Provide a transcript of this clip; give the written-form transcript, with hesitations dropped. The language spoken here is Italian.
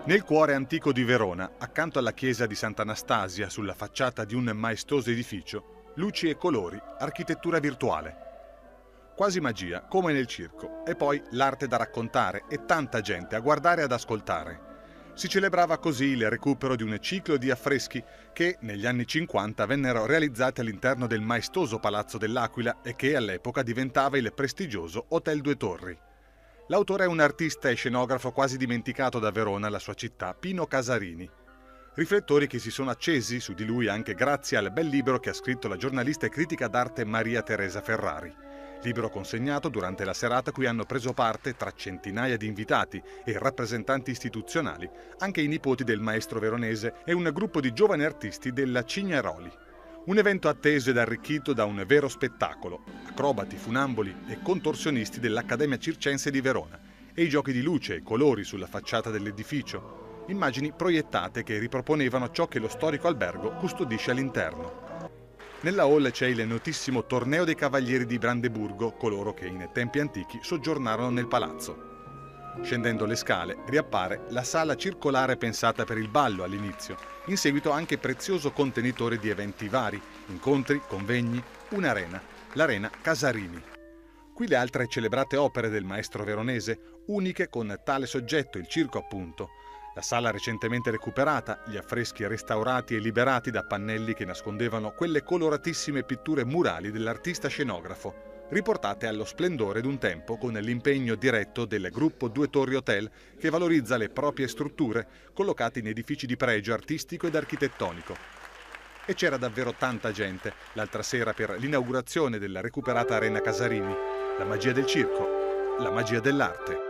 Nel cuore antico di Verona, accanto alla chiesa di Sant'Anastasia, sulla facciata di un maestoso edificio, luci e colori, architettura virtuale. Quasi magia, come nel circo, e poi l'arte da raccontare e tanta gente a guardare e ad ascoltare. Si celebrava così il recupero di un ciclo di affreschi che negli anni 50 vennero realizzati all'interno del maestoso Palazzo dell'Aquila e che all'epoca diventava il prestigioso Hotel Due Torri. L'autore è un artista e scenografo quasi dimenticato da Verona, la sua città, Pino Casarini. Riflettori che si sono accesi su di lui anche grazie al bel libro che ha scritto la giornalista e critica d'arte Maria Teresa Ferrari. Libro consegnato durante la serata a cui hanno preso parte, tra centinaia di invitati e rappresentanti istituzionali, anche i nipoti del maestro veronese e un gruppo di giovani artisti della Cignaroli. Un evento atteso ed arricchito da un vero spettacolo, acrobati, funamboli e contorsionisti dell'Accademia Circense di Verona e i giochi di luce e colori sulla facciata dell'edificio, immagini proiettate che riproponevano ciò che lo storico albergo custodisce all'interno. Nella hall c'è il notissimo Torneo dei Cavalieri di Brandeburgo, coloro che in tempi antichi soggiornarono nel palazzo. Scendendo le scale riappare la sala circolare pensata per il ballo all'inizio, in seguito anche prezioso contenitore di eventi vari, incontri, convegni, un'arena, l'Arena Casarini. Qui le altre celebrate opere del maestro veronese, uniche con tale soggetto, il circo appunto. La sala recentemente recuperata, gli affreschi restaurati e liberati da pannelli che nascondevano quelle coloratissime pitture murali dell'artista scenografo, riportate allo splendore d'un tempo con l'impegno diretto del gruppo Due Torri Hotel che valorizza le proprie strutture collocate in edifici di pregio artistico ed architettonico. E c'era davvero tanta gente l'altra sera per l'inaugurazione della recuperata Arena Casarini. La magia del circo, la magia dell'arte.